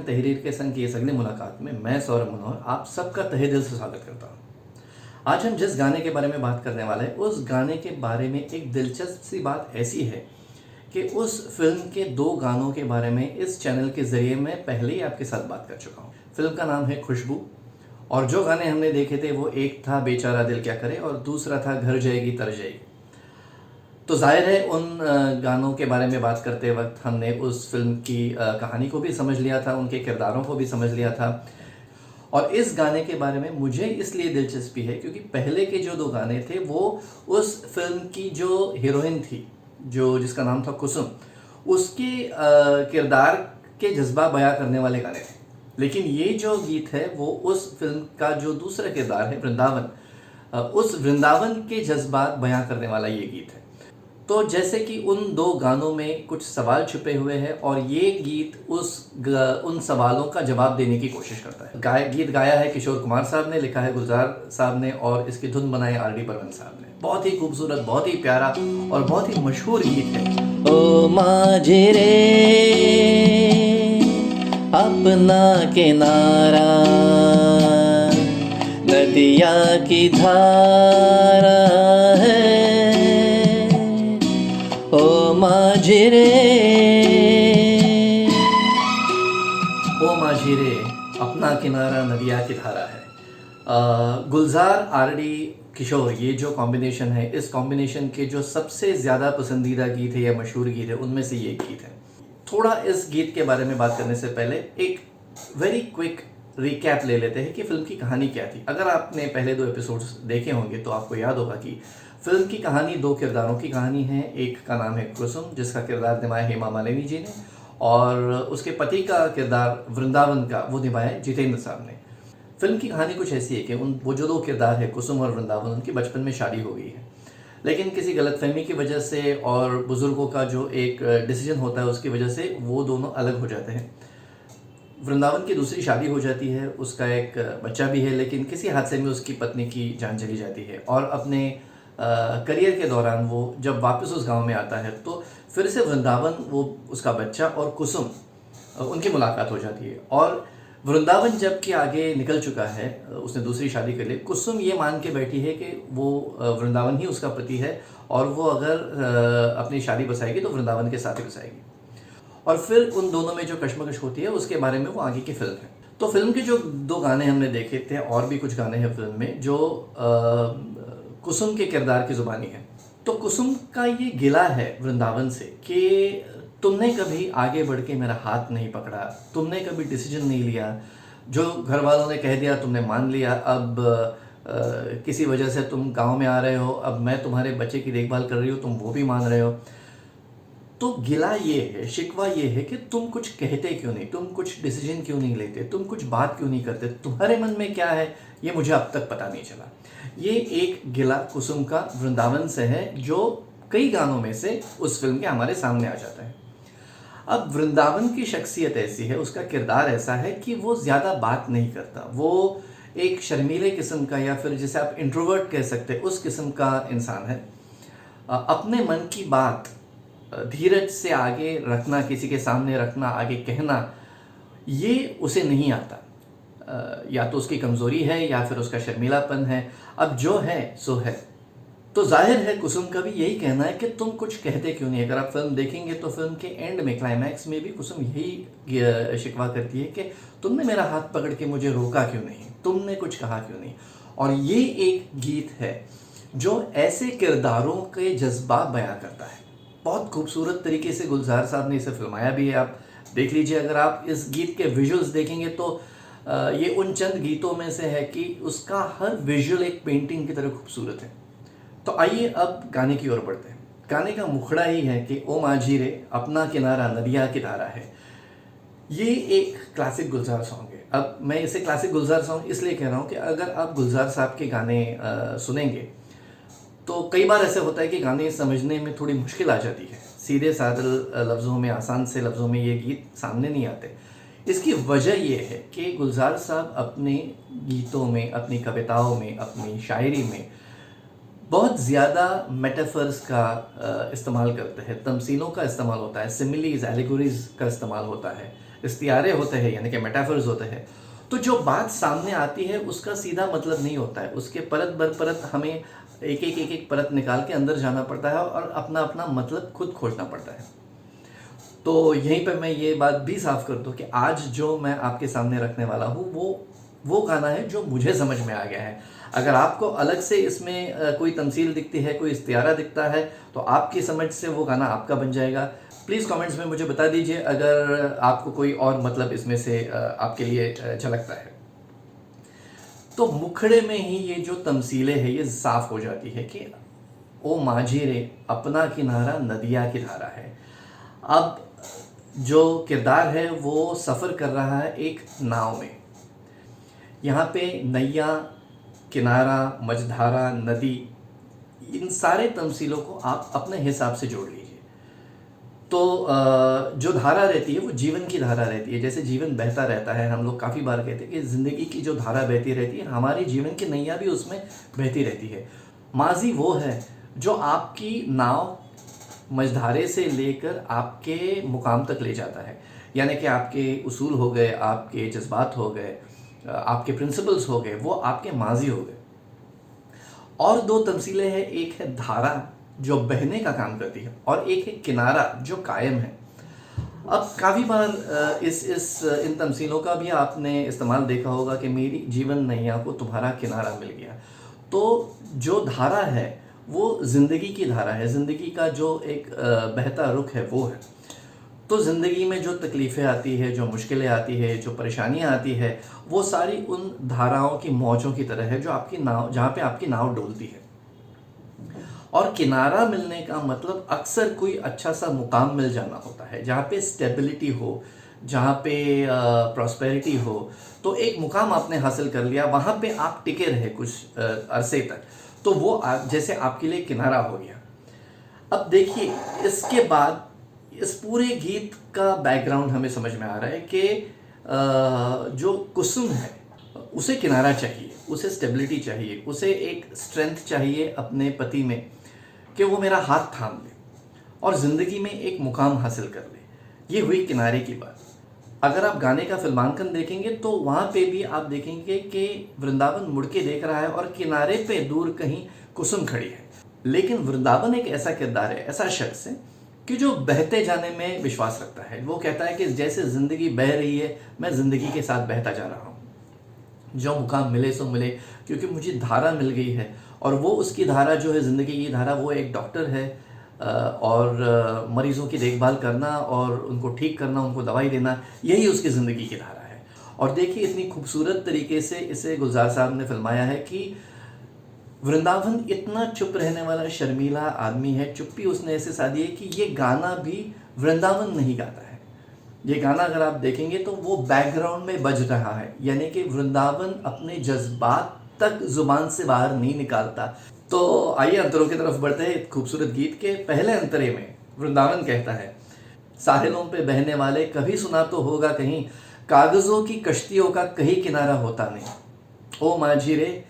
तहरीर के संग की इस अगली मुलाकात में मैं सौरभ मनोहर आप सबका तहे दिल से स्वागत करता हूँ। आज हम जिस गाने के बारे में बात करने वाले हैं उस गाने के बारे में एक दिलचस्प सी बात ऐसी है कि उस फिल्म के 2 गानों के बारे में इस चैनल के ज़रिए मैं पहले ही आपके साथ बात कर चुका हूँ। फिल्म का नाम है खुशबू और जो गाने हमने देखे थे वो एक था बेचारा दिल क्या करे और दूसरा था घर जाएगी तर जाएगी। तो जाहिर है उन गानों के बारे में बात करते वक्त हमने उस फिल्म की कहानी को भी समझ लिया था, उनके किरदारों को भी समझ लिया था। और इस गाने के बारे में मुझे इसलिए दिलचस्पी है क्योंकि पहले के जो 2 गाने थे वो उस फिल्म की जो हीरोइन थी, जो जिसका नाम था कुसुम, उसके किरदार के जज्बा बयां करने वाले गाने थे। लेकिन ये जो गीत है वो उस फिल्म का जो दूसरा किरदार है वृंदावन, उस वृंदावन के जज्बात बयां करने वाला ये गीत है। तो जैसे कि उन 2 गानों में कुछ सवाल छुपे हुए हैं और ये गीत उन सवालों का जवाब देने की कोशिश करता है। गीत गाया है किशोर कुमार साहब ने, लिखा है गुलजार साहब ने और इसकी धुन बनाई आर.डी. बर्मन साहब ने। बहुत ही खूबसूरत, बहुत ही प्यारा और बहुत ही मशहूर गीत है। ओ माझे रे अपना किनारा नदिया की धारा है। ओ माझे रे, ओ माझी रे अपना किनारा नदिया की धारा है। गुलजार आर.डी. किशोर, ये जो कॉम्बिनेशन है, इस कॉम्बिनेशन के जो सबसे ज़्यादा पसंदीदा गीत है या मशहूर गीत है उनमें से ये गीत है। थोड़ा इस गीत के बारे में बात करने से पहले एक वेरी क्विक रिकैप ले लेते हैं कि फिल्म की कहानी क्या थी। अगर आपने पहले 2 एपिसोड्स देखे होंगे तो आपको याद होगा कि फिल्म की कहानी 2 किरदारों की कहानी है। एक का नाम है कुसुम, जिसका किरदार निभाया हेमा मालिनी जी ने, और उसके पति का किरदार वृंदावन का वो निभाया जितेंद्र साहब ने। फिल्म की कहानी कुछ ऐसी है कि वो जो 2 किरदार है कुसुम और वृंदावन, उनकी बचपन में शादी हो गई है, लेकिन किसी गलतफहमी की वजह से और बुज़ुर्गों का जो एक डिसीजन होता है उसकी वजह से वो दोनों अलग हो जाते हैं। वृंदावन की दूसरी शादी हो जाती है, उसका एक बच्चा भी है, लेकिन किसी हादसे में उसकी पत्नी की जान चली जाती है और अपने करियर के दौरान वो जब वापस उस गांव में आता है तो फिर से वृंदावन, वो उसका बच्चा और कुसुम, उनकी मुलाकात हो जाती है। और वृंदावन जब कि आगे निकल चुका है, उसने दूसरी शादी कर ली, कुसुम ये मान के बैठी है कि वो वृंदावन ही उसका पति है और वो अगर अपनी शादी बसाएगी तो वृंदावन के साथ ही बसाएगी। और फिर उन दोनों में जो कश्मकश होती है उसके बारे में वो आगे की फिल्म है। तो फिल्म के जो 2 गाने हमने देखे थे और भी कुछ गाने हैं फिल्म में जो कुसुम के किरदार की ज़ुबानी है। तो कुसुम का ये गिला है वृंदावन से कि तुमने कभी आगे बढ़ के मेरा हाथ नहीं पकड़ा, तुमने कभी डिसीजन नहीं लिया, जो घर वालों ने कह दिया तुमने मान लिया, अब किसी वजह से तुम गांव में आ रहे हो, अब मैं तुम्हारे बच्चे की देखभाल कर रही हूँ, तुम वो भी मान रहे हो। तो गिला ये है, शिकवा ये है कि तुम कुछ कहते क्यों नहीं, तुम कुछ डिसीजन क्यों नहीं लेते, तुम कुछ बात क्यों नहीं करते, तुम्हारे मन में क्या है ये मुझे अब तक पता नहीं चला। ये एक गिला कुसुम का वृंदावन से है जो कई गानों में से उस फिल्म के हमारे सामने आ जाता है। अब वृंदावन की शख्सियत ऐसी है, उसका किरदार ऐसा है कि वो ज़्यादा बात नहीं करता, वो एक शर्मीले किस्म का या फिर जिसे आप इंट्रोवर्ट कह सकते हैं उस किस्म का इंसान है। अपने मन की बात धीरज से आगे रखना, किसी के सामने रखना, आगे कहना, ये उसे नहीं आता। या तो उसकी कमज़ोरी है या फिर उसका शर्मीलापन है। अब जो है सो है। तो जाहिर है कुसुम का भी यही कहना है कि तुम कुछ कहते क्यों नहीं। अगर आप फिल्म देखेंगे तो फिल्म के एंड में, क्लाइमैक्स में भी कुसुम यही शिकवा करती है कि तुमने मेरा हाथ पकड़ के मुझे रोका क्यों नहीं, तुमने कुछ कहा क्यों नहीं। और ये एक गीत है जो ऐसे किरदारों के जज्बात बयां करता है। बहुत खूबसूरत तरीके से गुलजार साहब ने इसे फिल्माया भी है, आप देख लीजिए। अगर आप इस गीत के विजुअल्स देखेंगे तो ये उन चंद गीतों में से है कि उसका हर विजुअल एक पेंटिंग की तरह खूबसूरत है। तो आइए अब गाने की ओर बढ़ते हैं। गाने का मुखड़ा ही है कि ओ माझी रे अपना किनारा नदिया की धारा है। ये एक क्लासिक गुलजार सॉन्ग है। अब मैं इसे क्लासिक गुलजार सॉन्ग इसलिए कह रहा हूँ कि अगर आप गुलजार साहब के गाने सुनेंगे तो कई बार ऐसे होता है कि गाने समझने में थोड़ी मुश्किल आ जाती है, सीधे सादे लफ्ज़ों में, आसान से लफ्ज़ों में ये गीत सामने नहीं आते। इसकी वजह ये है कि गुलजार साहब अपने गीतों में, अपनी कविताओं में, अपनी शायरी में बहुत ज़्यादा मेटाफर्स का इस्तेमाल करते हैं, तमसीलों का इस्तेमाल होता है, सिमिलीज, एलिगोरीज का इस्तेमाल होता है, इस्तियारे होते हैं यानी कि मेटाफर्स होते हैं, तो जो बात सामने आती है उसका सीधा मतलब नहीं होता है, उसके परत बर परत हमें एक एक परत निकाल के अंदर जाना पड़ता है और अपना अपना मतलब खुद खोजना पड़ता है। तो यहीं पर मैं ये बात भी साफ कर दूं कि आज जो मैं आपके सामने रखने वाला हूँ वो गाना है जो मुझे समझ में आ गया है। अगर आपको अलग से इसमें कोई तमसील दिखती है, कोई इस्तियारा दिखता है, तो आपकी समझ से वो गाना आपका बन जाएगा। प्लीज़ कमेंट्स में मुझे बता दीजिए अगर आपको कोई और मतलब इसमें से आपके लिए झलकता है। तो मुखड़े में ही ये जो तमसीलें हैं ये साफ हो जाती है कि ओ माझी रे अपना किनारा नदिया की धारा है। अब जो किरदार है वो सफ़र कर रहा है एक नाव में। यहाँ पे नैया, किनारा, मझधारा, नदी, इन सारे तमसीलों को आप अपने हिसाब से जोड़ लीजिए। तो जो धारा रहती है वो जीवन की धारा रहती है। जैसे जीवन बहता रहता है, हम लोग काफ़ी बार कहते हैं कि ज़िंदगी की जो धारा बहती रहती है, हमारी जीवन की नैया भी उसमें बहती रहती है। माजी वो है जो आपकी नाव मझधारे से लेकर आपके मुकाम तक ले जाता है। यानी कि आपके उसूल हो गए, आपके जज्बात हो गए, आपके प्रिंसिपल्स हो गए, वो आपके माजी हो गए। और दो तमसीलें हैं, एक है धारा जो बहने का काम करती है और एक है किनारा जो कायम है। अब काफ़ी बार इन तमसीलों का भी आपने इस्तेमाल देखा होगा कि मेरी जीवन नैया को तुम्हारा किनारा मिल गया। तो जो धारा है वो ज़िंदगी की धारा है, ज़िंदगी का जो एक बहता रुख है वो है। तो ज़िंदगी में जो तकलीफ़ें आती है, जो मुश्किलें आती है, जो परेशानियाँ आती है, वो सारी उन धाराओं की मौजों की तरह है जो आपकी नाव, जहाँ पे आपकी नाव डोलती है। और किनारा मिलने का मतलब अक्सर कोई अच्छा सा मुकाम मिल जाना होता है, जहाँ पे स्टेबिलिटी हो, जहाँ पे प्रॉस्पेरिटी हो। तो एक मुकाम आपने हासिल कर लिया, वहाँ पे आप टिके रहे कुछ अरसे तक, तो वो जैसे आपके लिए किनारा हो गया। अब देखिए, इसके बाद इस पूरे गीत का बैकग्राउंड हमें समझ में आ रहा है कि जो कुसुम है उसे किनारा चाहिए, उसे स्टेबिलिटी चाहिए, उसे एक स्ट्रेंथ चाहिए अपने पति में कि वो मेरा हाथ थाम ले और ज़िंदगी में एक मुकाम हासिल कर ले। ये हुई किनारे की बात। अगर आप गाने का फिल्मांकन देखेंगे तो वहाँ पे भी आप देखेंगे कि वृंदावन मुड़ के देख रहा है और किनारे पे दूर कहीं कुसुम खड़ी है। लेकिन वृंदावन एक ऐसा किरदार है, ऐसा शख्स है कि जो बहते जाने में विश्वास रखता है। वो कहता है कि जैसे ज़िंदगी बह रही है, मैं ज़िंदगी के साथ बहता जा रहा हूँ। जो मुकाम मिले सो मिले, क्योंकि मुझे धारा मिल गई है। और वो उसकी धारा जो है, ज़िंदगी की धारा, वो एक डॉक्टर है और मरीज़ों की देखभाल करना और उनको ठीक करना, उनको दवाई देना, यही उसकी ज़िंदगी की धारा है। और देखिए इतनी खूबसूरत तरीके से इसे गुलजार साहब ने फिल्माया है कि वृंदावन इतना चुप रहने वाला शर्मीला आदमी है, चुप्पी उसने ऐसे साधी है कि ये गाना भी वृंदावन नहीं गाता है। ये गाना अगर आप देखेंगे तो वो बैकग्राउंड में बज रहा है, यानी कि वृंदावन अपने जज्बात तक जुबान से बाहर नहीं निकालता। तो आइए अंतरों की तरफ बढ़ते हैं। खूबसूरत गीत के पहले अंतरे में वृंदावन कहता है, साहिलों पे बहने वाले कभी सुना तो होगा कहीं, कागज़ों की कश्तियों का कहीं किनारा होता नहीं। ओ माझी रे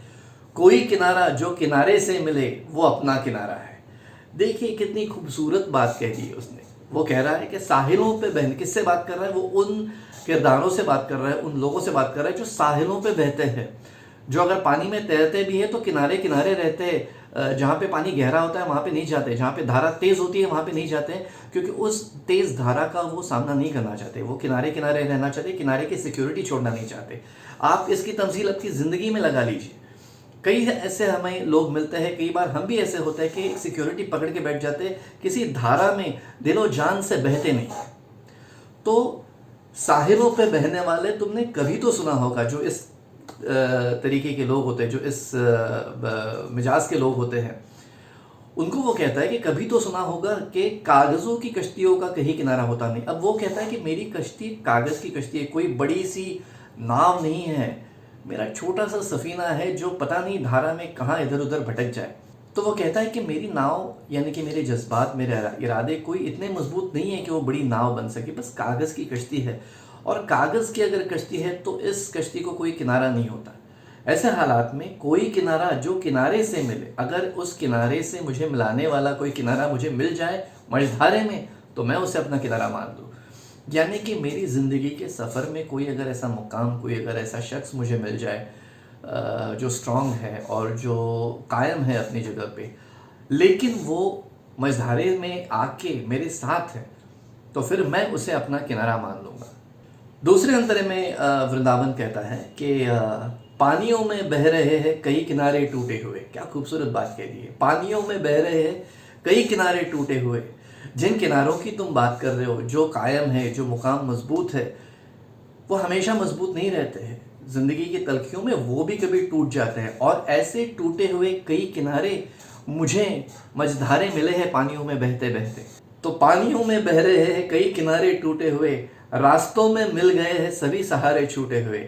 कोई किनारा जो किनारे से मिले वो अपना किनारा है। देखिए कितनी खूबसूरत बात कह दी है उसने। वो कह रहा है कि साहिलों पे बहन, किससे बात कर रहा है? वो उन किरदारों से बात कर रहा है, उन लोगों से बात कर रहा है जो साहिलों पे बहते हैं, जो अगर पानी में तैरते भी हैं तो किनारे किनारे रहते हैं। जहाँ पे पानी गहरा होता है वहाँ पे नहीं जाते, जहाँ पे धारा तेज़ होती है वहाँ पे नहीं जाते हैं, क्योंकि उस तेज़ धारा का वो सामना नहीं करना चाहते। वो किनारे किनारे रहना चाहते, किनारे की सिक्योरिटी छोड़ना नहीं चाहते। आप इसकी तमसील अपनी ज़िंदगी में लगा लीजिए। कई ऐसे हमें लोग मिलते हैं, कई बार हम भी ऐसे होते हैं कि सिक्योरिटी पकड़ के बैठ जाते हैं, किसी धारा में दिलो जान से बहते नहीं। तो साहिलों पे बहने वाले तुमने कभी तो सुना होगा, जो इस तरीके के लोग होते हैं, जो इस मिजाज के लोग होते हैं, उनको वो कहता है कि कभी तो सुना होगा कि कागज़ों की कश्तियों का कहीं किनारा होता नहीं। अब वो कहता है कि मेरी कश्ती कागज़ की कश्ती है, कोई बड़ी सी नाव नहीं है, मेरा छोटा सा सफ़ीना है जो पता नहीं धारा में कहाँ इधर उधर भटक जाए। तो वो कहता है कि मेरी नाव, यानी कि मेरे जज्बात, मेरे इरादे कोई इतने मजबूत नहीं है कि वो बड़ी नाव बन सके, बस कागज़ की कश्ती है। और कागज़ की अगर कश्ती है तो इस कश्ती को कोई किनारा नहीं होता। ऐसे हालात में कोई किनारा जो किनारे से मिले, अगर उस किनारे से मुझे मिलाने वाला कोई किनारा मुझे मिल जाए मझधारे में, तो मैं उसे अपना किनारा मान दूँ। यानी कि मेरी ज़िंदगी के सफ़र में कोई अगर ऐसा मुकाम, कोई अगर ऐसा शख्स मुझे मिल जाए जो स्ट्रॉन्ग है और जो कायम है अपनी जगह पे, लेकिन वो मझधारे में आके मेरे साथ है, तो फिर मैं उसे अपना किनारा मान लूँगा। दूसरे अंतरे में वृंदावन कहता है कि पानियों में बह रहे हैं कई किनारे टूटे हुए। क्या खूबसूरत बात कह दी है। पानियों में बह रहे हैं कई किनारे टूटे हुए। जिन किनारों की तुम बात कर रहे हो, जो कायम है, जो मुकाम मजबूत है, वो हमेशा मजबूत नहीं रहते हैं। ज़िंदगी की तलखियों में वो भी कभी टूट जाते हैं, और ऐसे टूटे हुए कई किनारे मुझे मझधारे मिले हैं पानियों में बहते बहते। तो पानियों में बह रहे हैं कई किनारे टूटे हुए, रास्तों में मिल गए हैं सभी सहारे छूटे हुए।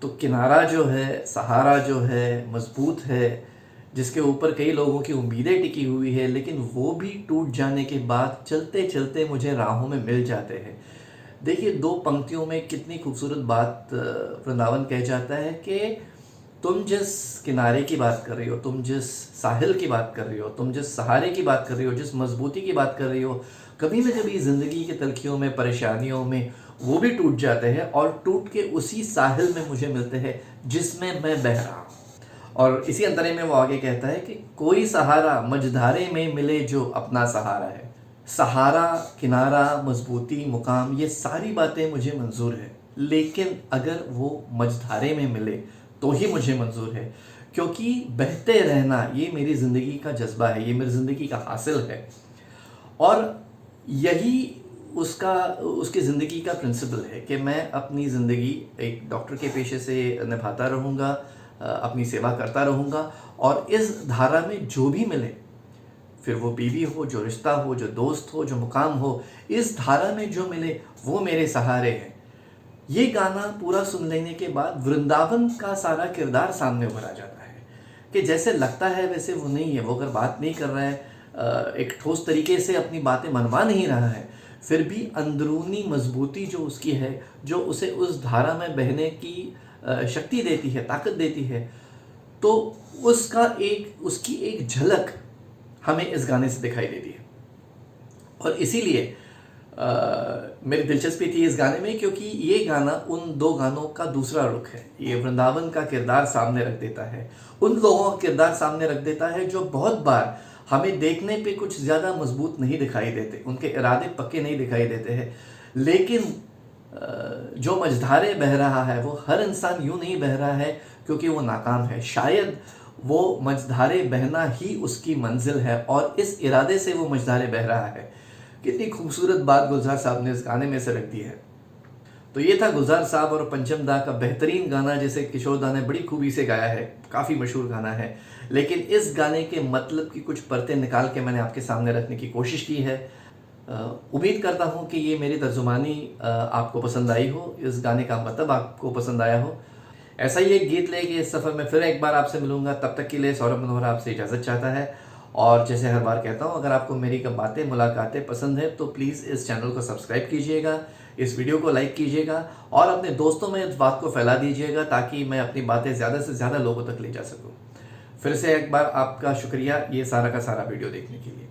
तो किनारा जो है, सहारा जो है, मजबूत है, जिसके ऊपर कई लोगों की उम्मीदें टिकी हुई है, लेकिन वो भी टूट जाने के बाद चलते चलते मुझे राहों में मिल जाते हैं। देखिए, दो पंक्तियों में कितनी खूबसूरत बात वृंदावन कह जाता है कि तुम जिस किनारे की बात कर रही हो, तुम जिस साहिल की बात कर रही हो, तुम जिस सहारे की बात कर रही हो, जिस मजबूती की बात कर रही हो, कभी न कभी ज़िंदगी की तलखियों में, परेशानियों में वो भी टूट जाते हैं, और टूट के उसी साहिल में मुझे मिलते हैं जिसमें मैं बह रहा हूँ। और इसी अंतरे में वो आगे कहता है कि कोई सहारा मझधारे में मिले जो अपना सहारा है। सहारा, किनारा, मजबूती, मुकाम, ये सारी बातें मुझे मंजूर है, लेकिन अगर वो मझधारे में मिले तो ही मुझे मंजूर है, क्योंकि बहते रहना ये मेरी ज़िंदगी का जज्बा है, ये मेरी ज़िंदगी का हासिल है, और यही उसकी ज़िंदगी का प्रिंसिपल है कि मैं अपनी ज़िंदगी एक डॉक्टर के पेशे से निभाता रहूँगा, अपनी सेवा करता रहूँगा, और इस धारा में जो भी मिले, फिर वो बीवी हो, जो रिश्ता हो, जो दोस्त हो, जो मुकाम हो, इस धारा में जो मिले वो मेरे सहारे हैं। ये गाना पूरा सुन लेने के बाद वृंदावन का सारा किरदार सामने उभर आ जाता है कि जैसे लगता है वैसे वो नहीं है। वो अगर बात नहीं कर रहा है, एक ठोस तरीके से अपनी बातें मनवा नहीं रहा है, फिर भी अंदरूनी मजबूती जो उसकी है, जो उसे उस धारा में बहने की शक्ति देती है, ताकत देती है, तो उसकी एक झलक हमें इस गाने से दिखाई देती है। और इसीलिए मेरी दिलचस्पी थी इस गाने में, क्योंकि ये गाना उन दो गानों का दूसरा रुख है। ये वृंदावन का किरदार सामने रख देता है, उन लोगों का किरदार सामने रख देता है जो बहुत बार हमें देखने पे कुछ ज़्यादा मजबूत नहीं दिखाई देते, उनके इरादे पक्के नहीं दिखाई देते हैं, लेकिन जो मझधारे बह रहा है वो हर इंसान यूँ नहीं बह रहा है क्योंकि वो नाकाम है। शायद वो मझधारे बहना ही उसकी मंजिल है, और इस इरादे से वो मझधारे बह रहा है। कितनी खूबसूरत बात गुलजार साहब ने इस गाने में से रख दी है। तो ये था गुलजार साहब और पंचम दा का बेहतरीन गाना, जिसे किशोर दा ने बड़ी खूबी से गाया है। काफ़ी मशहूर गाना है, लेकिन इस गाने के मतलब की कुछ परतें निकाल के मैंने आपके सामने रखने की कोशिश की है। उम्मीद करता हूँ कि ये मेरी तर्जुमानी आपको पसंद आई हो, इस गाने का मतलब आपको पसंद आया हो। ऐसा ही एक गीत लेके इस सफ़र में फिर एक बार आपसे मिलूंगा। तब तक के लिए सौरभ मनोहर आपसे इजाज़त चाहता है, और जैसे हर बार कहता हूँ, अगर आपको मेरी बातें, मुलाकातें पसंद है तो प्लीज़ इस चैनल को सब्सक्राइब कीजिएगा, इस वीडियो को लाइक कीजिएगा, और अपने दोस्तों में इस बात को फैला दीजिएगा ताकि मैं अपनी बातें ज़्यादा से ज़्यादा लोगों तक ले जा सकूँ। फिर से एक बार आपका शुक्रिया ये सारा का सारा वीडियो देखने के लिए।